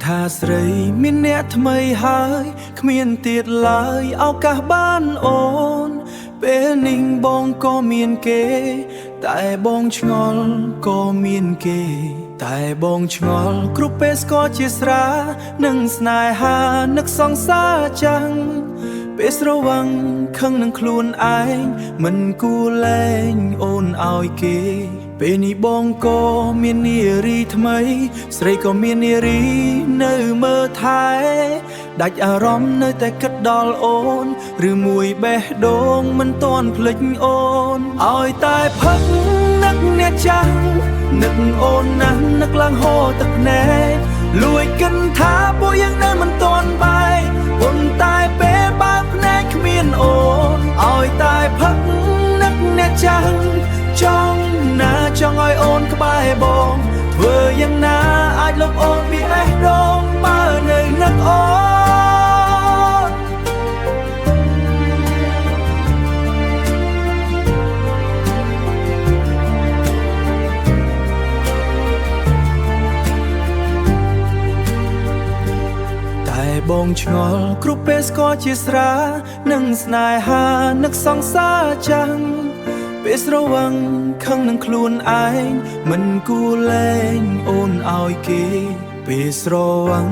ថាស្រីមានអ្នកថ្មីហើយគ្មានទៀតឡើយឱកាសបានអូនពេលនេះបងក៏មានគេតែបងឆ្ងល់ក៏មានគេតែបងឆ្ងល់គ្រប់ពេលស្គាល់ជាស្រានឹងស្នេហានឹកសង្សារចាំងពេលស្រវឹងខឹងនឹងខ្លួនឯងមិនគួរលែងអូនឲ្យគេពេលនេះបងក៏មាននារីថ្មីស្រីក៏មាននារីនៅមើលថែដាច់អារម្មណ៍នៅតែគិតដល់អូនឬមួយបេះដូងមិនទាន់ភ្លេចអូនឲ្យតែផឹកនឹកអ្នកចាស់នឹកអូនណាស់នឹកឡើងហូរទឹកភ្នែកលួយគិនថាពួកយើងនៅមិនទាន់បែកប៉ុន្តែពេលបើកភ្នែកគ្មានអូនឲ្យតែផឹកនឹកអ្នកចាស់ចង់ណាចង់ឲ្យអូនក្បែរបងធ្វើយ៉ាងណាអាចលុបអូនពីបេះដូងបើនៅនឹកអូនតែបងឆ្ងល់គ្រប់ពេលស្គាល់ជាស្រានឹងស្នេហានឹកសង្សារចាំងពេលស្រវឹងខឹងនឹងខ្លួនឯងមិនគួរលែងអូនឲ្យគេពេលស្រវឹង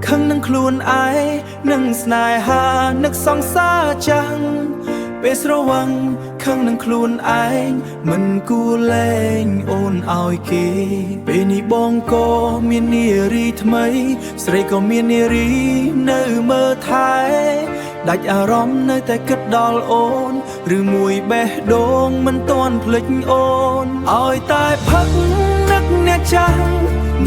ខឹងនឹងខ្លួនឯងនឹងស្នេហានឹកសង្សារចាំងពេលស្រវឹងខឹងនឹងខ្លួនឯងមិនគួរលែងអូនឲ្យគេពេលនេះបងក៏មាននារីថ្មីស្រីក៏មាននារីនៅមើលថែដាច់អារម្មណ៍នៅតែគិតដល់អូនឬមួយបេះដូងមិនទាន់ភ្លេចអូនឲ្យតែផឹកនឹកអ្នកចាស់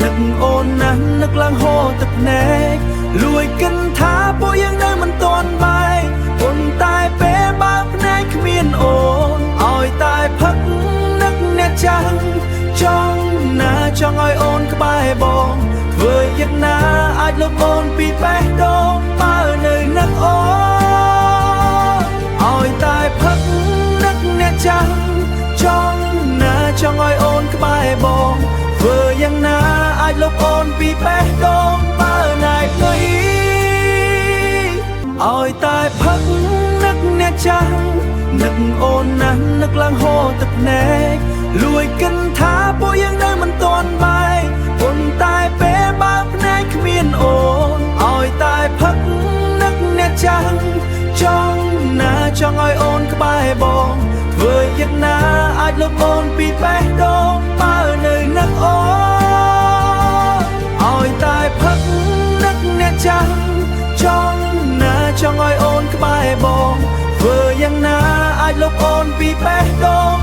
នឹកអូនណាស់នឹកឡើងហូរទឹកភ្នែកលួយគិនថាពួកយើងនៅមិនទាន់បែកប៉ុន្តែពេលបើកភ្នែកគ្មានអូនឲ្យតែផឹកនឹកអ្នកចាស់ចង់ណាចង់ឲ្យអូនក្បែរបងធ្វើយ៉ាងណាអាចលុបអូនពីបេះដូងបើនៅនឹកអូនឲ្យតែផឹកនឹកអ្នកចាស់ចង់ណាចង់ឲ្យអូនក្បែរបងធ្វើយ៉ាងណាអាចលុបអូនពីបេះដូងបើណាយភ្លុយឲ្យតែផឹកនឹកអ្នកចាស់នឹកអូនណាស់នឹកឡើងហូរទឹកភ្នែកលួយគិនថាពួកយើងនៅមិនទាន់បែកប៉ុន្តែពេលបើកភ្នែកគ្មានអូនឲ្យតែផឹកនឹកអ្នកចាស់ចង់ណាចង់ឲ្យអូនក្បែរបងធ្វើយ៉ាងណាអាចលុបអូនពីបេះដូងបើនៅនឹកអូនឲ្យតែផឹកនឹកអ្នកចាស់ចង់ណាចង់ឲ្យអូនក្បែរបងធ្វើយ៉ាងណាអាចលុបអូនពីបេះដូង